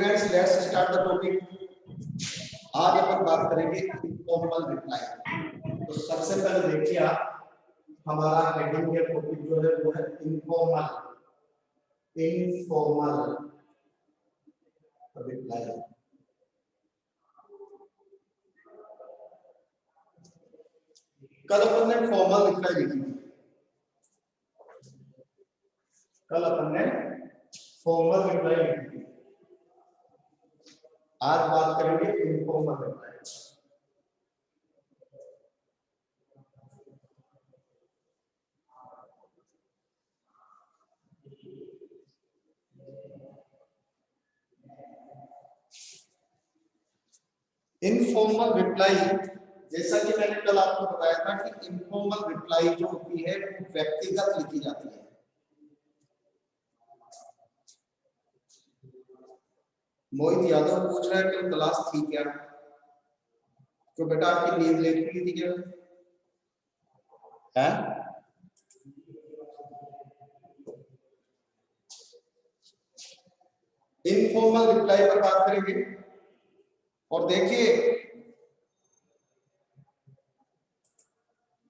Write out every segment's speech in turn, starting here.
Students let's start the topic. आज अपन बात करेंगे इनफॉर्मल रिप्लाई। तो सबसे पहले देखिए आप, हमारा हेडिंग या टॉपिक जो है वो है इनफॉर्मल रिप्लाई। कल अपन ने फॉर्मल रिप्लाई लिखी थी, लिखी थी। आज बात करेंगे इनफॉर्मल रिप्लाई। इनफॉर्मल रिप्लाई, जैसा कि मैंने कल आपको बताया था कि इनफॉर्मल रिप्लाई जो होती है वो व्यक्तिगत लिखी जाती है। मोहित यादव पूछ रहा है कल क्लास थी क्या? तो बेटा आपकी नींद लेट हुई थी क्या? है? इनफॉर्मल रिप्लाई पर बात करेंगे। और देखिए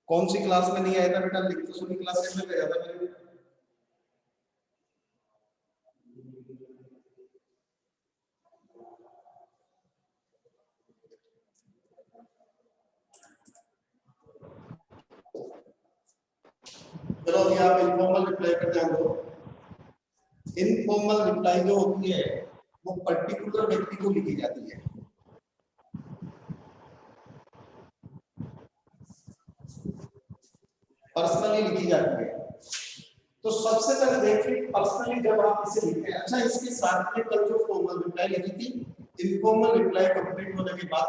कौन सी क्लास में नहीं आया था बेटा, लिख तो सुनी क्लास में गया था मेरे। चलो अभी आप इनफॉर्मल रिप्लाई पर ध्यान दो। इनफॉर्मल रिप्लाई जो होती है वो पर्टिकुलर व्यक्ति को लिखी जाती है। पर्सनली लिखी जाती है। तो सबसे पहले देखिए पर्सनली जब आप इसे लिखते हैं। अच्छा, इसके साथ में कल जो फॉर्मल रिप्लाई लिखी थी, इनफॉर्मल रिप्लाई कंप्लीट होने के बाद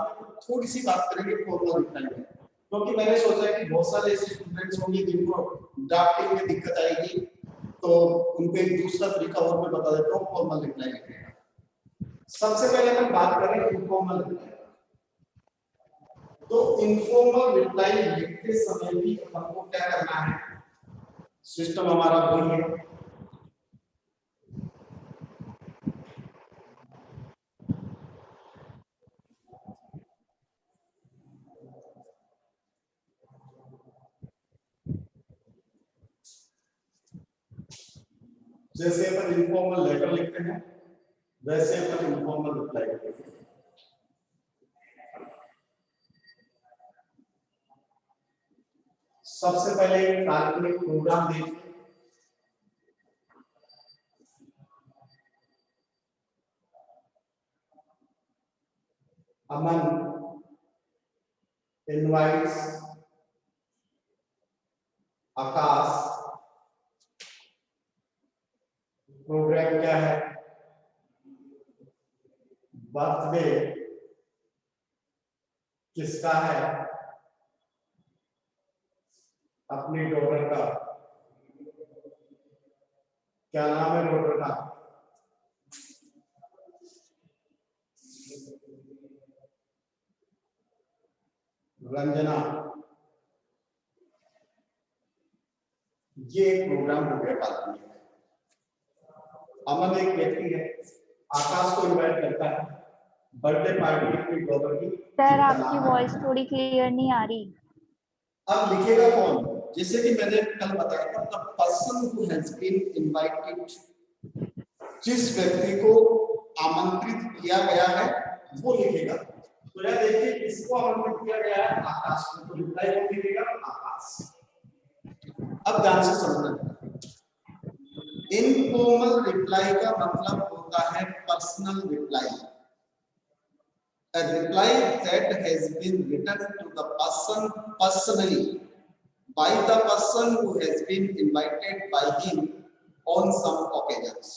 थोड़ी सी बात करेंगे फॉर्मल रिप्लाई में, क्योंकि मैंने सोचा कि बहुत सारे ऐसे स्टूडेंट्स होंगे जिनको ड्राफ्टिंग में दिक्कत आएगी, तो उनको एक दूसरा तरीका और मैं बता देता हूँ फॉर्मल रिप्लाई लिखने का। सबसे पहले हम बात करें इनफॉर्मल रिप्लाई। तो इनफॉर्मल रिप्लाई लिखते समय भी हमको क्या करना है, सिस्टम हमारा वही है। जैसे अपन इनफॉर्मल लेटर लिखते हैं वैसे अपन इनफॉर्मल रिप्लाई लिखते हैं। सबसे पहले एक काल्पनिक प्रोग्राम देखिए। अमन इनवाइट्स आकाश। प्रोग्राम क्या है? बर्थडे किसका है? अपनी डॉटर का। क्या नाम है डॉटर का? रंजना। ये एक प्रोग्राम हो गया काल्पनिक। अमन एक व्यक्ति है, आकाश को इनवाइट करता है बर्थडे पार्टी अपनी डॉटर की। सर आपकी वॉइस थोड़ी क्लियर नहीं आ रही। अब लिखेगा कौन? जैसे कि मैंने कल बताया था, the person who has been invited, जिस व्यक्ति को आमंत्रित किया गया है वो लिखेगा। तो यह देखिए किसको आमंत्रित किया गया है? आकाश को। तो रिप्लाई कौन लिखेगा? आकाश। अब ध्यान से समझना, इनफॉर्मल रिप्लाई का मतलब होता है personal reply. A reply that has been written to the person personally by the person who has been invited by him on some occasions.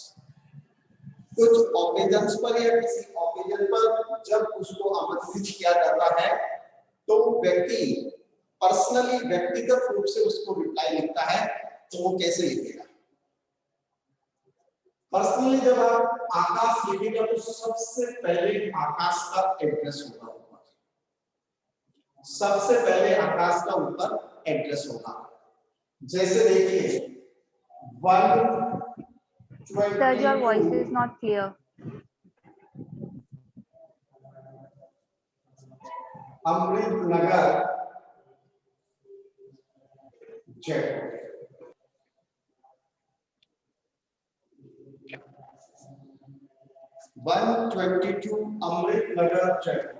कुछ occasions पर या किसी occasion पर जब उसको आमंत्रित किया जाता है तो व्यक्ति पर्सनली व्यक्तिगत रूप से उसको रिप्लाई लिखता है। तो वो कैसे लिखेगा? पर्सनली जब आप आकाश लिखेगा तो सबसे पहले आकाश का एड्रेस होगा ऊपर। सबसे पहले आकाश का ऊपर एड्रेस होगा। जैसे देखिए 122। Sir, your voice is not clear. Amritnagar Jaipur. 122 Amritnagar Jaipur.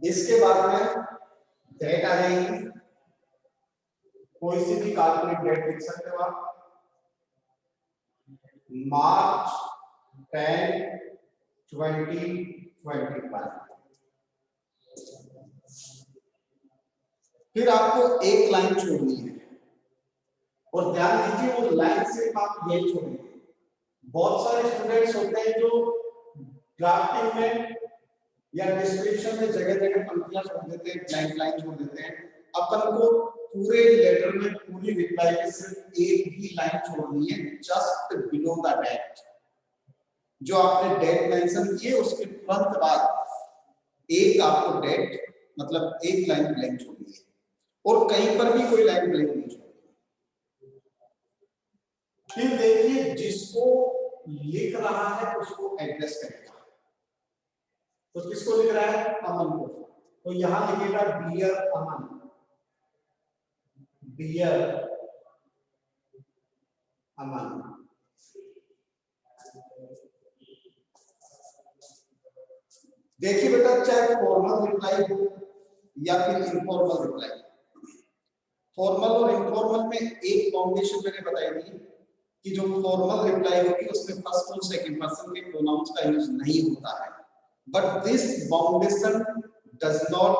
इसके बाद में डेट आ जाएगी, कोई सी भी काल्पनिक डेट लिख सकते हो आप। मार्च 10, 2025। फिर आपको एक लाइन छोड़नी है और ध्यान दीजिए वो लाइन सिर्फ आप यही छोड़ेंगे। बहुत सारे स्टूडेंट्स होते हैं जो ड्राफ्टिंग में या डिस्क्रिप्शन में जगह जगह पंक्तियां छोड़ देते हैं, ब्लैंक लाइन छोड़ देते हैं। अपन को पूरे लेटर में पूरी रिप्लाई में सिर्फ एक ही लाइन छोड़नी है, जस्ट बिलो द डेट। जो आपने डेट मेंशन की है उसके तुरंत बाद एक आपको डेट मतलब एक लाइन ब्लैंक छोड़नी है और कहीं पर भी कोई लाइन ब्लैंक नहीं छोड़नी। फिर देखिए जिसको लिख रहा है उसको एड्रेस करेगा। तो किसको लिख रहा है? अमन को। तो यहां लिखेगा डियर अमन, डियर अमन। देखिए बेटा, चाहे फॉर्मल रिप्लाई हो या फिर इनफॉर्मल रिप्लाई, फॉर्मल और इनफॉर्मल में एक बाउंडेशन मैंने बताई थी कि जो फॉर्मल रिप्लाई होगी उसमें फर्स्ट और सेकंड पर्सन के प्रोनाउंस का यूज नहीं होता है, but this boundation does not,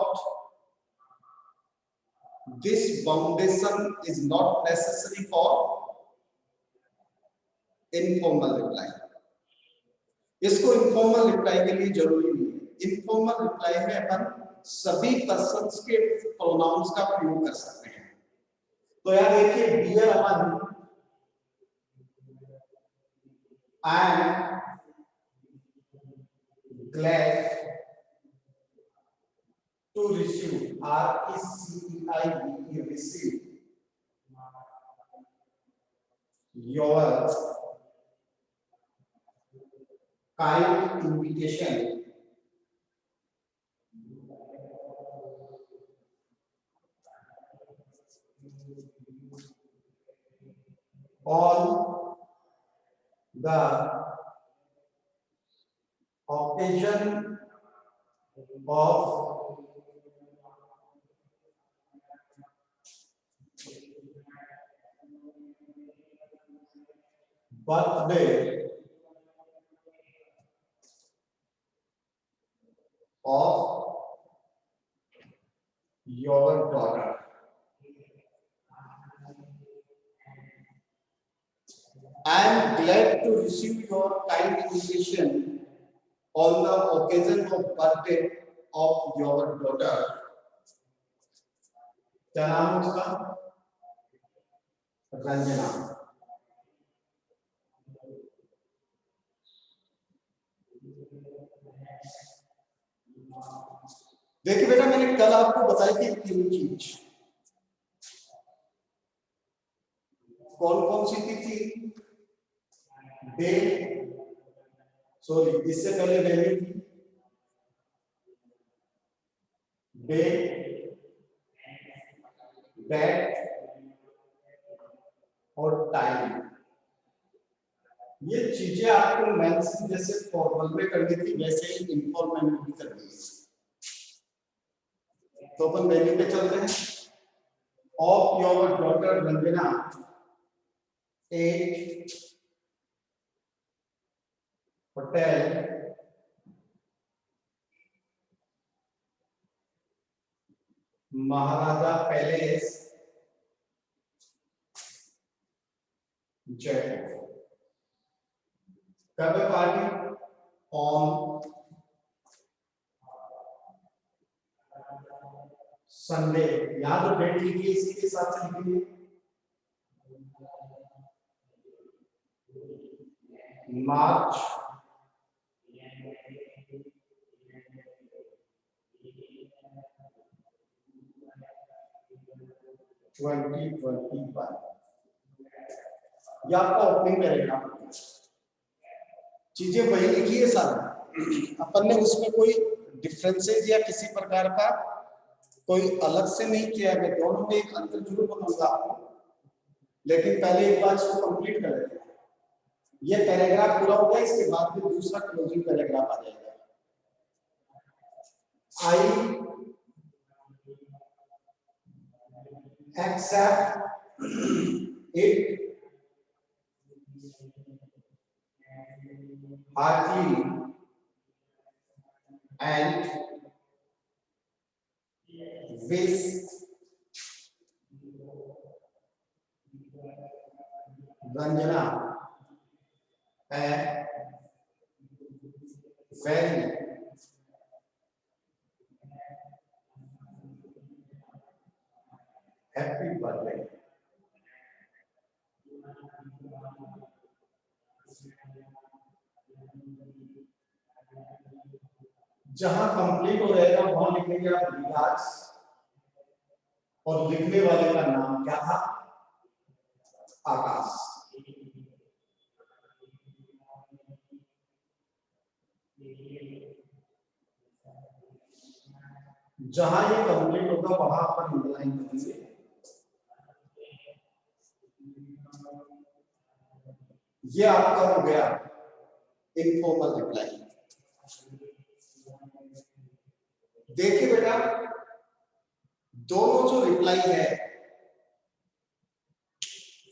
this foundation is not necessary for informal reply। इसको informal reply के लिए जरूरी नहीं है। informal reply में अपन सभी persons के pronouns का प्रयोग कर सकते हैं। तो यार देखिए, dear Aman, I am glad to receive, RECEIVE, receive your kind invitation on the occasion of birthday of your daughter। I am glad to receive your kind invitation on the occasion of birthday of your daughter। क्या नाम है उसका? रंजना। देखिए बेटा, मैंने कल आपको बताई थी तीन चीज, कौन कौन सी थी? डे, सॉरी इससे पहले वैल्यू थी, डे, डेट और टाइम। ये चीजें आपको मेंशन जैसे फॉर्मल में करनी थी वैसे ही इनफॉर्मल में भी करनी है। तो अपन वैल्यू पे चलते हैं। Of your daughter Ranjana, 8 hotel Maharaja palace Jaipur. कब है पार्टी? On Sunday. यहां तो डेट लिखिए, इसी के साथ से लिखिए मार्च 2021। यह आपका ओपनिंग करेगा। चीजें वही लिखी है सारी, अपन ने उसमें कोई डिफरेंसेस या किसी प्रकार का कोई अलग से नहीं किया है। मैं दोनों में एक अंतर जरूर बताऊंगा आपको, लेकिन पहले एक बार इसको कंप्लीट कर लेते हैं। ये पैराग्राफ पूरा हो गया, इसके बाद में दूसरा क्लोजिंग पैराग्राफ आ जाएगा। I accept it heartily and wish Ranjana a very happy birthday. जहां कंप्लीट हो जाएगा वहां लिखेंगे आप रिगार्ड्स, और लिखने वाले का नाम क्या था? आकाश। जहां ये कंप्लीट होगा वहां अपन अंडरलाइन करेंगे। ये आपका हो गया इनफॉर्मल रिप्लाई। देखिए बेटा, दोनों जो रिप्लाई है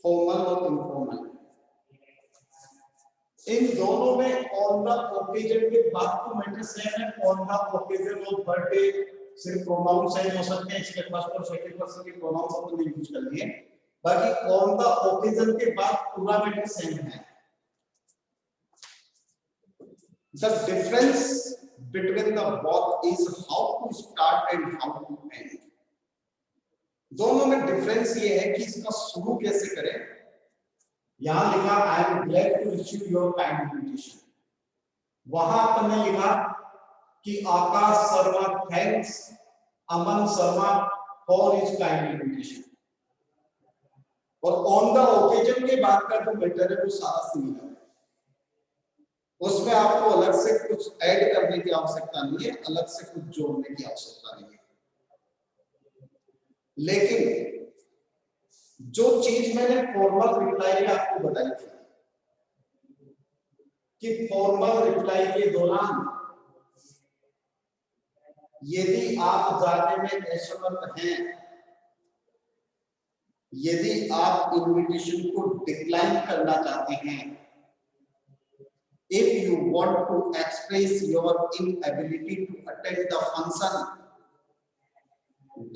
फॉर्मल और इनफॉर्मल, इन दोनों में ऑन द ओकेजन के बाद तो मैटर सेम है। On the occasion of birthday सिर्फ प्रोनाउन सेम हो सकते हैं, इसके फर्स्ट और सेकंड पर्सन के प्रोनाउंस अपन ने यूज कर लिए, बाकी ऑन द ओकेजन के बाद पूरा मैटर सेम है। The difference between the both is how to start and how to end. दोनों में डिफरेंस ये है कि इसका शुरू कैसे करें। यहां लिखा I am glad to receive your kind invitation, वहां अपन ने लिखा कि Akash Sharma thanks Aman Sharma for his kind invitation, और ऑन द ओकेजन के बाद का जो मैटर है वो सारा सिमिलर है। उसमें आपको अलग से कुछ ऐड करने की आवश्यकता नहीं है, अलग से कुछ जोड़ने की आवश्यकता नहीं है। लेकिन जो चीज मैंने फॉर्मल रिप्लाई में आपको बताई थी कि फॉर्मल रिप्लाई के दौरान यदि आप जाने में असमर्थ हैं, यदि आप इनविटेशन को डिक्लाइन करना चाहते हैं, if you want to express your inability to attend the function,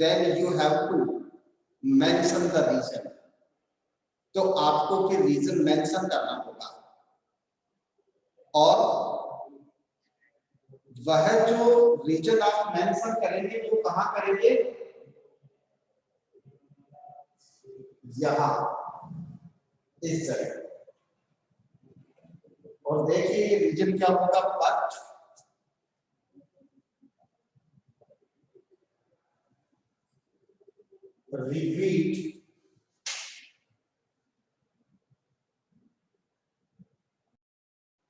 then you have to mention the reason. तो आपको फिर रीजन मेंशन करना होगा, और वह जो रीजन आप मेंशन करेंगे वो कहां करेंगे? यहां इस जगह। और देखिए ये रीजन क्या होगा? But repeat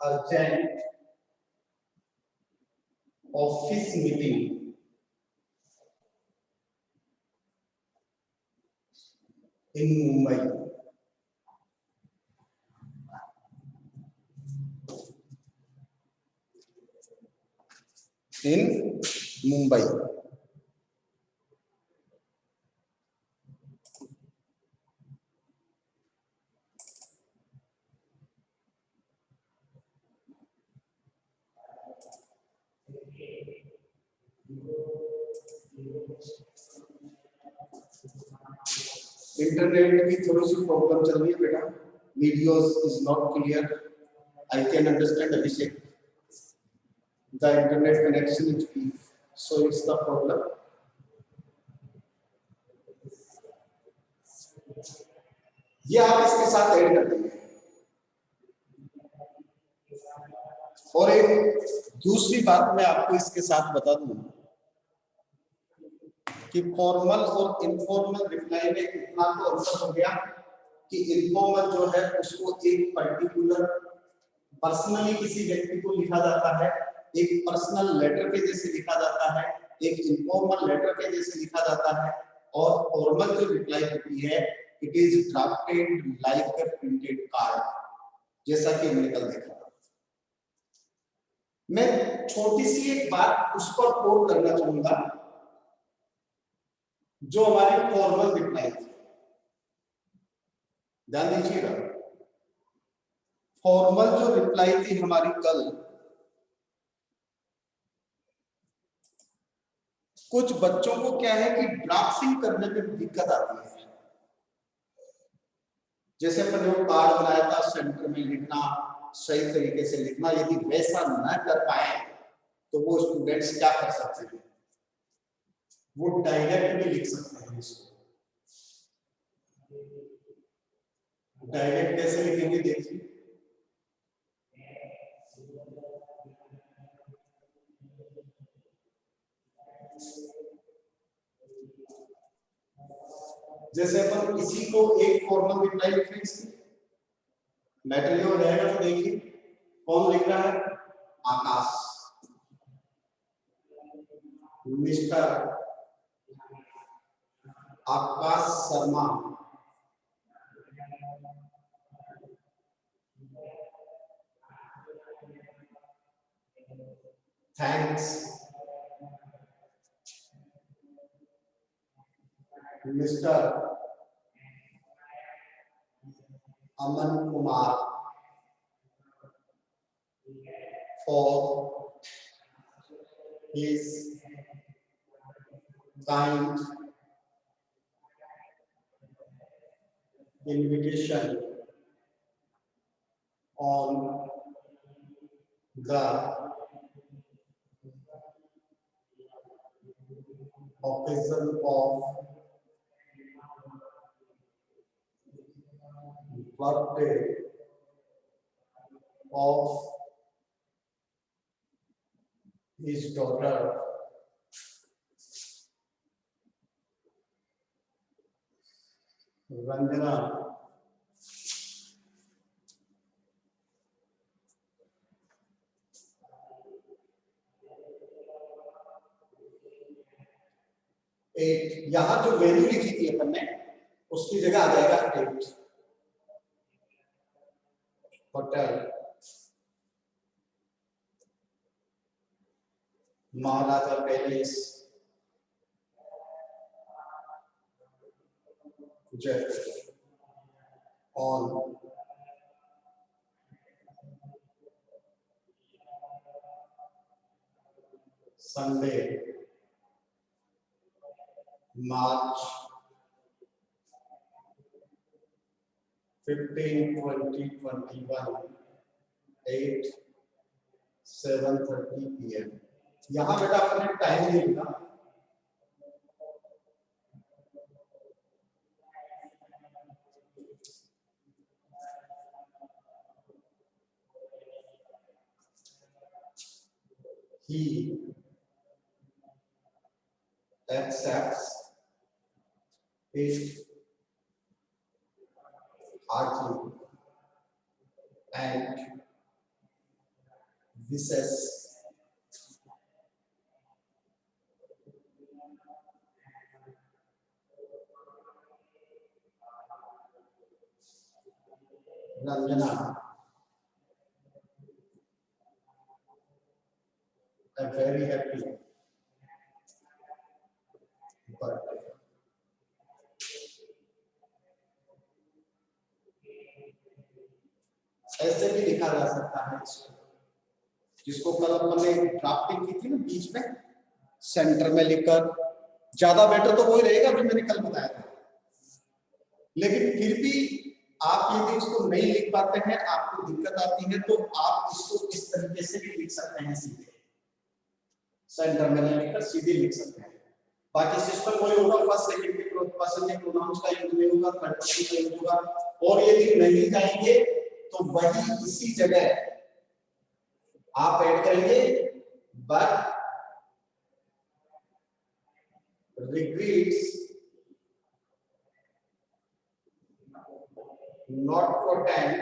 urgent office meeting in Mumbai. In Mumbai. Internet की थोड़ी सी प्रॉब्लम चल रही है बेटा, videos is not clear, I can understand Abhishek, the internet connection is weak, so it's the problem. ये आप इसके साथ ऐड कर देंगे। और एक दूसरी बात मैं आपको इसके साथ बता दूं कि फॉर्मल और इनफॉर्मल रिप्लाई में इतना तो अंतर हो गया कि इनफॉर्मल जो है उसको एक पर्टिकुलर पर्सनली किसी व्यक्ति को लिखा जाता है, एक पर्सनल लेटर के जैसे लिखा जाता है, एक इनफॉर्मल लेटर के जैसे लिखा जाता है, और फॉर्मल जो रिप्लाई होती है it is drafted like a printed card, जैसा कि हमने कल देखा। मैं छोटी सी एक बात उस पर कोट करना चाहूंगा जो हमारी फॉर्मल रिप्लाई थी, ध्यान दीजिएगा। फॉर्मल जो रिप्लाई थी हमारी कल, कुछ बच्चों को क्या है कि ड्राफ्टिंग करने में दिक्कत आती है। जैसे अपन ने कार्ड बनाया था, सेंटर में लिखना, सही तरीके से लिखना, यदि वैसा न कर पाए तो वो स्टूडेंट्स क्या कर सकते हैं, वो डायरेक्ट भी लिख सकते हैं। इसको डायरेक्ट कैसे लिखेंगे देखिए, जैसे अपन किसी को एक फॉर्मल रिप्लाई लिखेंगे, इसकी मटेरियल रहेगा तो देखिए कौन लिख रहा है, Akash, mister Akash Sharma, thanks mister Aman Kumar for his kind invitation on the occasion of birthday of his daughter Ranjana at, यहां जो वैल्यू लिखी थी अपन ने उसकी जगह आ जाएगा 8, hotel Maharaja palace Jaipur on Sunday, March 15, 2021, 7:30 PM। यहां बेटा आपने टाइम नहीं लिखा, he accepts it heartily and wishes Ranjana a very happy birthday। ऐसे भी लिखा जा सकता है इसको, जिसको कल अपन ने ड्राफ्टिंग की थी ना, बीच में सेंटर में लिखकर, ज्यादा बेटर तो वही रहेगा जो मैंने कल बताया था। लेकिन फिर भी आप यदि इसको नहीं लिख पाते हैं, आपको दिक्कत आती है, तो आप इसको इस तरीके से भी लिख सकते हैं, सीधे सेंटर में लिखकर सीधे लिख सकते हैं। बाकी सिस्टम वही होगा, फर्स्ट सेकंड के पर्सन के प्रोनाउंस का यूज नहीं होगा, थर्ड पर्सन का यूज होगा, और यदि नहीं जाएंगे तो वही इसी जगह आप ऐड करेंगे, but regrets not to attend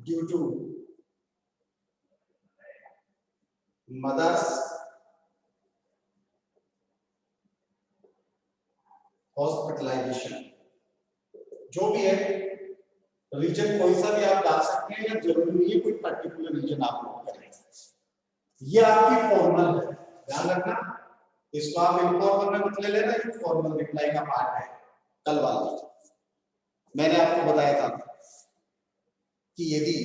due to mother's hospitalisation, जो भी है रीजन कोई सा भी आप डाल सकते हैं, या जरूरी नहीं है कोई पर्टिकुलर रीजन आप लोग करें। ये आपकी फॉर्मल है, ध्यान रखना, इसको आप इनफॉर्मल में मत ले लेना, ये फॉर्मल रिप्लाई का पार्ट है। कल वाला मैंने आपको बताया था कि यदि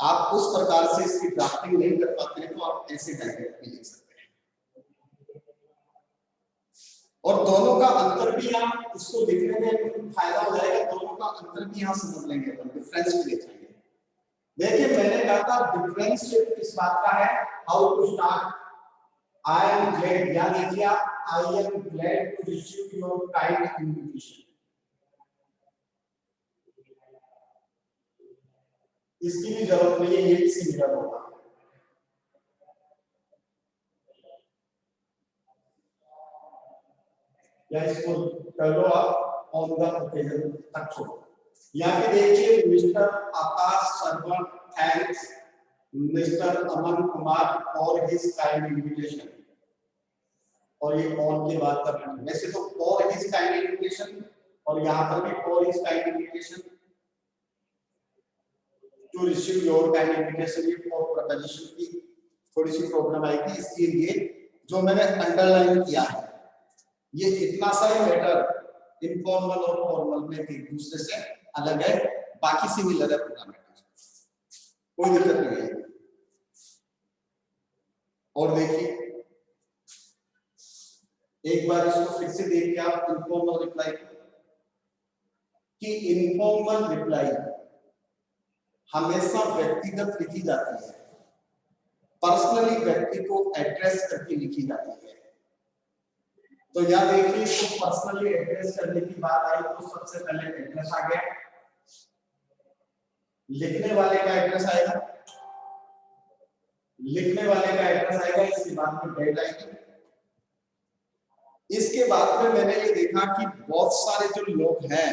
आप उस प्रकार से इसकी ड्राफ्टिंग नहीं कर पाते हैं तो आप ऐसे डायरेक्ट भी लिख सकते हैं। और दोनों का अंतर भी आप इसको लिखने में फायदा हो जाएगा, दोनों का अंतर भी यहाँ समझ लेंगे, अपन डिफरेंस भी देख लेंगे। देखिए मैंने कहा था डिफरेंस किस बात का है, how to start. I am glad, या देखिए आप, I am glad to receive your kind invitation, इसकी भी जरूरत नहीं है, ये भी सिमिलर होगा। या इसको कर लो आप ऑन द ओकेजन तक छोड़ो। यहाँ पे देखिए mister Akash Sharma thanks mister Aman Kumar for his kind invitation, और ये ऑन के बाद करना है। वैसे तो फॉर हिज काइंड इन्विटेशन, और यहाँ पर भी for his kind invitation to receive your kind invitation, ये फॉर प्रपोजिशन की थोड़ी सी प्रॉब्लम आएगी, इसलिए ये जो मैंने अंडरलाइन किया है, ये इतना सा ही मैटर इनफॉर्मल और फॉर्मल में एक दूसरे से अलग है, बाकी सिमिलर है पूरा मैटर, कोई दिक्कत नहीं है। और देखिए एक बार इसको फिर से देखिए आप, इनफॉर्मल रिप्लाई कि इनफॉर्मल रिप्लाई हमेशा व्यक्तिगत लिखी जाती है, पर्सनली व्यक्ति को एड्रेस करके लिखी जाती है। तो यहाँ देखिए तो पर्सनली एड्रेस करने की बात आई तो सबसे पहले एड्रेस आ गया, लिखने वाले का एड्रेस आएगा, लिखने वाले का एड्रेस आएगा, इसके बाद में डेट आएगी। इसके बाद में मैंने ये देखा कि बहुत सारे जो लोग हैं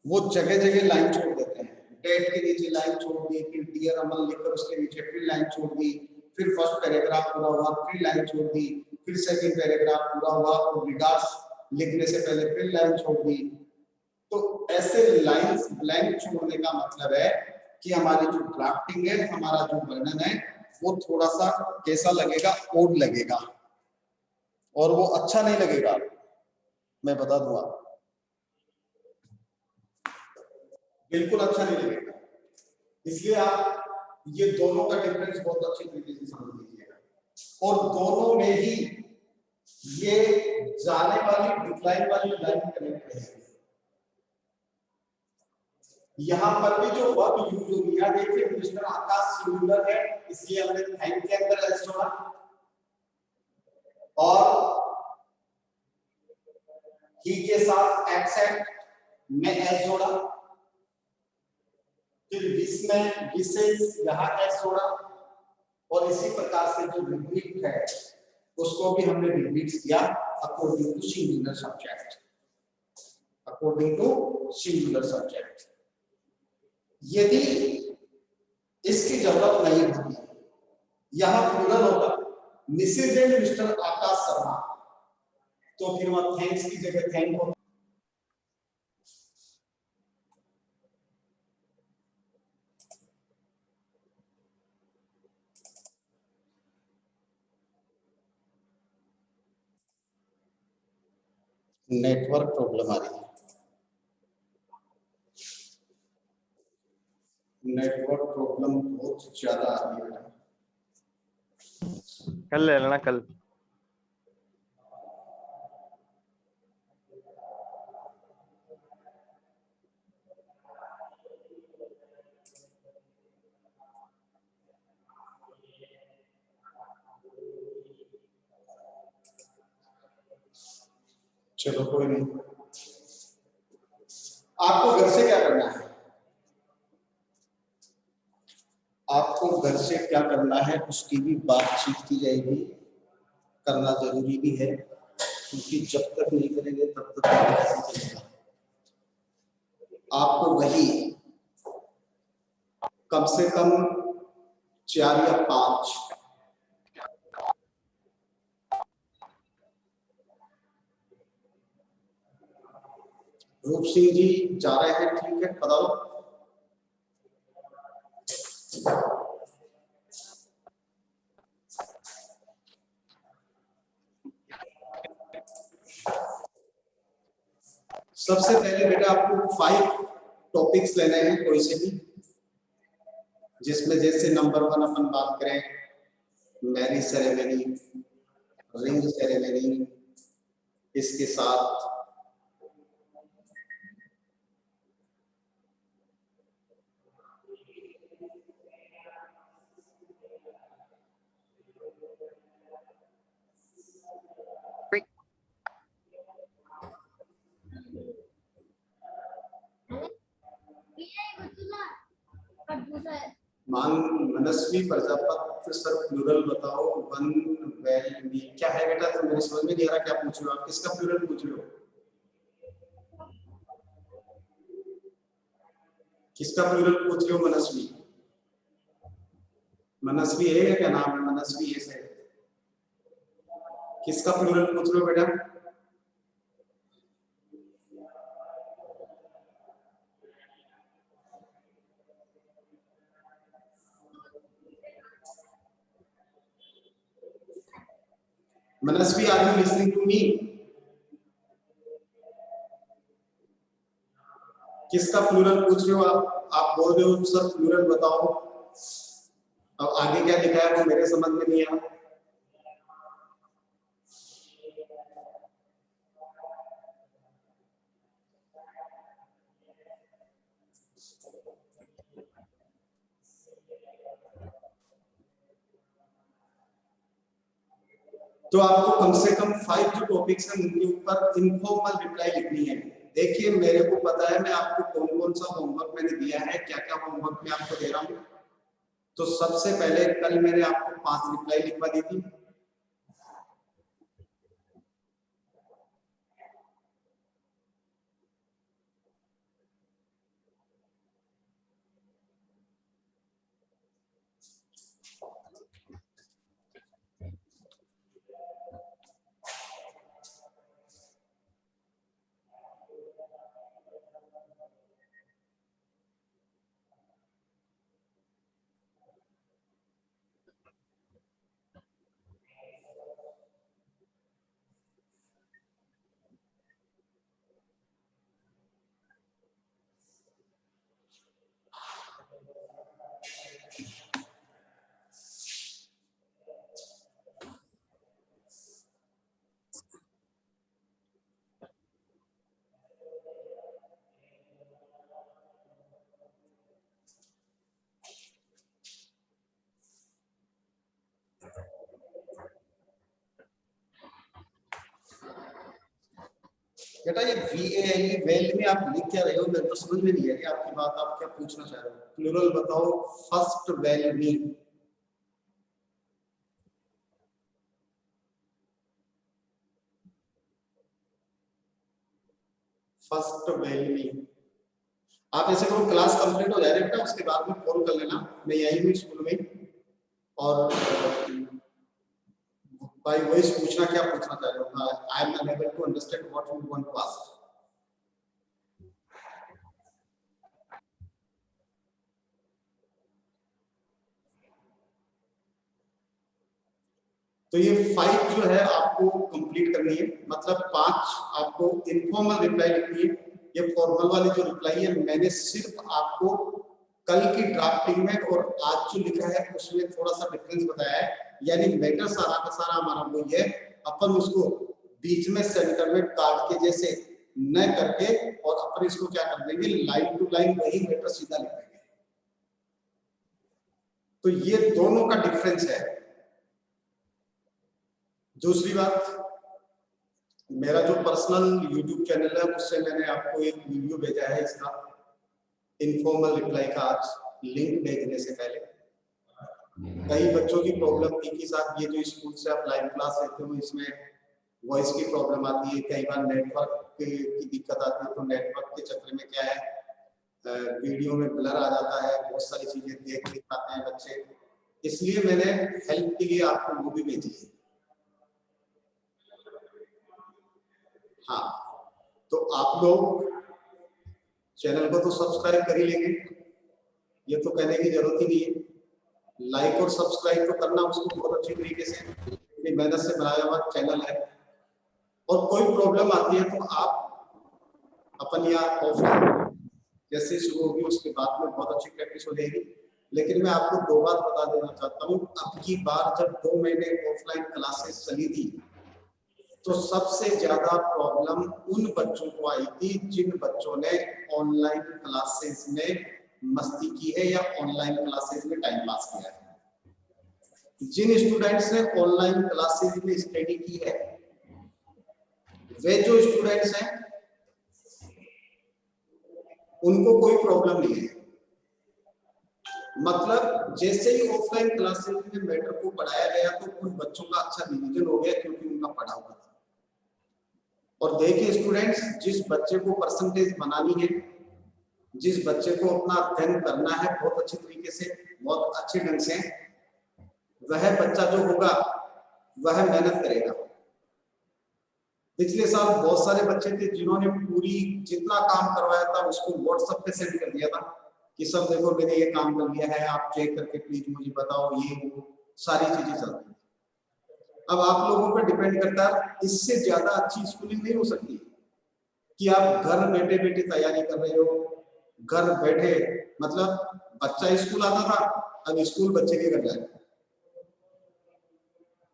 वो जगह जगह लाइन छोड़ देते हैं, डेट के नीचे लाइन छोड़ दी, फिर डियर अमन लिखकर उसके नीचे फिर लाइन छोड़ दी, फिर फर्स्ट पैराग्राफ पूरा हुआ फिर लाइन छोड़ दी, फिर सेकंड पैराग्राफ पूरा हुआ और रिगार्ड्स लिखने से पहले फिर लाइन छोड़ दी। तो ऐसे लाइंस ब्लैंक छोड़ने का मतलब है कि हमारी जो ड्राफ्टिंग है, हमारा जो वर्णन है वो थोड़ा सा कैसा लगेगा, ओड लगेगा, और वो अच्छा नहीं लगेगा, मैं बता दूं आप, बिल्कुल अच्छा नहीं लगेगा। इसलिए आप ये दोनों का डिफरेंस बहुत अच्छी तरीके से समझ लीजिएगा, और दोनों में ही ये जाने वाली डिक्लाइन वाली लाइन कनेक्ट है। यहां पर भी जो वर्ब यूज होगी, यहाँ देखिए मिस्टर आकाश सिंगुलर है इसलिए हमने थैंक के अंदर एस जोड़ा, और ही के साथ एक्सेप्ट में एस जोड़ा, फिर विश में विशेष यहाँ एस जोड़ा, और इसी प्रकार से जो रिपीट है उसको भी हमने रिपीट किया according to singular subject, according to singular subject. यदि इसकी जरूरत नहीं होती, यहां प्लूरल होता Mrs and Mr Akash Sharma, तो फिर वहां थैंक्स की जगह थैंक हो। नेटवर्क प्रॉब्लम आ रही है, नेटवर्क प्रॉब्लम बहुत ज्यादा आ रही है। कल ले लेना कल। चलो कोई नहीं, आपको घर से क्या करना है, आपको घर से क्या करना है उसकी भी बातचीत की जाएगी, करना जरूरी भी है, क्योंकि जब तक नहीं करेंगे तब तक कैसे चलेगा। आपको वही कम से कम 4 या 5 रूप सिंह जी जा रहे हैं, ठीक है, बताओ। सबसे पहले बेटा आपको 5 टॉपिक्स लेने हैं कोई से भी, जिसमें जैसे नंबर 1 अपन बात करें मैरिज सेरेमनी, रिंग सेरेमनी, इसके साथ मनस्वी प्रजापति सर प्लूरल बताओ। वन वेल बी क्या है बेटा, तो मेरे समझ में नहीं आ रहा क्या पूछ रहे हो आप, किसका प्लूरल पूछ रहे हो, किसका प्लूरल पूछ रहे हो? मनस्वी, मनस्वी है क्या नाम है? मनस्वी है सर, किसका प्लूरल पूछ रहे हो बेटा? Manasvi, are you listening to me? किसका प्लूरल पूछ रहे हो आप बोल रहे हो सर प्लूरल बताओ। अब आगे क्या लिखा है वो मेरे समझ में नहीं आया। तो आपको कम से कम 5 जो टॉपिक्स हैं उनके ऊपर इनफॉर्मल रिप्लाई लिखनी है। देखिए मेरे को पता है मैं आपको कौन कौन सा होमवर्क मैंने दिया है, क्या क्या होमवर्क मैं आपको दे रहा हूँ। तो सबसे पहले कल मैंने आपको 5 रिप्लाई लिखवा दी थी। बेटा ये VALE वेल में आप लिख क्या रहे हो, मेरे को समझ में नहीं आ रही आपकी बात, आप क्या पूछना चाह रहे हो। प्लूरल बताओ, फर्स्ट वेल में। फर्स्ट वेल में आप ऐसे करो, क्लास कंप्लीट हो जाए बेटा उसके बाद में कॉल कर लेना, मैं यही हूँ स्कूल में। और बाय वॉइस पूछना क्या पूछना चाह रहे हो। I am unable to understand what you want to ask. तो ये 5 जो है आपको कंप्लीट करनी है, मतलब 5 आपको इनफॉर्मल रिप्लाई लिखनी है। ये फॉर्मल वाली जो रिप्लाई है मैंने सिर्फ आपको कल की ड्राफ्टिंग में और आज जो लिखा है उसमें थोड़ा सा डिफरेंस बताया है। यानी मैटर सारा का सारा हमारा वो है, अपन उसको बीच में सेंटर में काट के जैसे न करके और अपन इसको क्या कर देंगे, लाइन टू लाइन वही मैटर सीधा लिख देंगे। तो ये दोनों का डिफरेंस है। दूसरी बात, मेरा जो पर्सनल YouTube चैनल है उससे मैंने आपको एक वीडियो भेजा है इसका इनफॉर्मल रिप्लाई का, आज लिंक भेजने से पहले। कई बच्चों की प्रॉब्लम थी कि साहब ये जो स्कूल से आप लाइव क्लास लेते हो इसमें वॉइस की प्रॉब्लम आती है, कई बार नेटवर्क की दिक्कत आती है। तो नेटवर्क के चक्कर में क्या है वीडियो में ब्लर आ जाता है, बहुत सारी चीजें देख नहीं पाते हैं बच्चे, इसलिए मैंने हेल्प के लिए आपको वो भी भेजी है। हाँ, तो आप लोग चैनल को तो सब्सक्राइब कर ही लेंगे, ये तो कहने की जरूरत ही नहीं है। लाइक और सब्सक्राइब तो करना उसको बहुत अच्छी तरीके से, इतनी मेहनत से बनाया हुआ चैनल है। और कोई प्रॉब्लम आती है तो आप अपन या ऑफलाइन जैसे शुरू होगी उसके बाद में बहुत अच्छी प्रैक्टिस हो जाएगी। लेकिन मैं आपको 2 बात बता देना चाहता हूँ, अब की बार जब 2 महीने ऑफलाइन क्लासेस चली थी तो सबसे ज्यादा प्रॉब्लम उन बच्चों को आई थी जिन बच्चों ने ऑनलाइन क्लासेस में मस्ती की है या ऑनलाइन क्लासेस में टाइम पास किया है। जिन स्टूडेंट्स ने ऑनलाइन क्लासेस में स्टडी की है, वे जो स्टूडेंट्स हैं उनको कोई प्रॉब्लम नहीं है। मतलब जैसे ही ऑफलाइन क्लासेस में मैटर को पढ़ाया गया तो उन बच्चों का अच्छा रिवीजन हो गया क्योंकि उनका पढ़ा हुआ था। और देखिए स्टूडेंट्स, जिस बच्चे को परसेंटेज बनानी है, जिस बच्चे को अपना अध्ययन करना है बहुत अच्छी तरीके से, बहुत अच्छे ढंग से, वह बच्चा जो होगा वह मेहनत करेगा। पिछले साल बहुत सारे बच्चे थे जिन्होंने पूरी जितना काम करवाया था उसको व्हाट्सएप पे सेंड कर दिया था कि सब देखो मैंने ये काम कर लिया है, आप चेक करके प्लीज मुझे बताओ, ये वो सारी चीजें चलती हैं। अब आप लोगों पर डिपेंड करता है, इससे ज्यादा अच्छी स्कूलिंग नहीं हो सकती कि आप घर बैठे बैठे तैयारी कर रहे हो, घर बैठे, मतलब बच्चा स्कूल आता था, अब स्कूल बच्चे के घर जाए,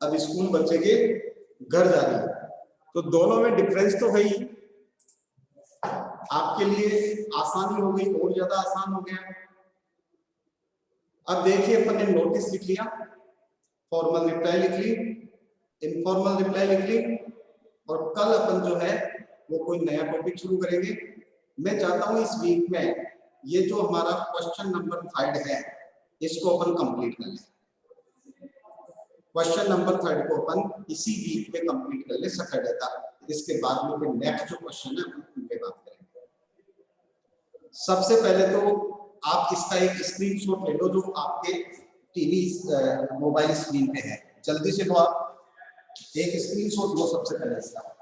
अब स्कूल बच्चे के घर जा रही है, तो दोनों में डिफरेंस तो है ही। आपके लिए आसानी हो गई, और ज्यादा आसान हो गया। अब देखिए अपन ने नोटिस लिख लिया, फॉर्मल रिप्लाई लिख ली, इनफॉर्मल रिप्लाई लिख ली, और कल अपन जो है वो कोई नया टॉपिक शुरू करेंगे। मैं चाहता हूं इस वीक में ये जो हमारा क्वेश्चन नंबर 3 है इसको अपन कंप्लीट कर लें। क्वेश्चन नंबर 3 को अपन इसी वीक में कंप्लीट कर ले सैटरडे तक। इसके बाद में फिर नेक्स्ट जो क्वेश्चन है उन पे बात करेंगे। सबसे पहले तो आप इसका एक स्क्रीनशॉट ले लो जो आपके टीवी मोबाइल स्क्रीन पे है, जल्दी से लो, आप एक स्क्रीनशॉट लो सबसे पहले इसका।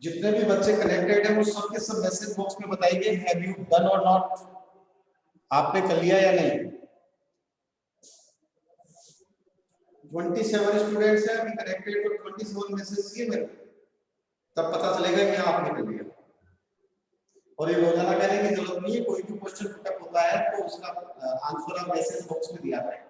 जितने भी बच्चे कनेक्टेड हैं वो सब के सब मैसेज बॉक्स में बताइए हैव यू डन और नॉट, आपने कर लिया या नहीं। 27 स्टूडेंट्स हैं अभी कनेक्टेड, तो 27 मैसेज चाहिए मेरे, तब पता चलेगा कि आपने कर लिया। और ये रोजाना कहने की जरूरत नहीं है, कोई भी क्वेश्चन पुटअप होता है तो उसका आंसर आप मैसेज बॉक्स में दिया है।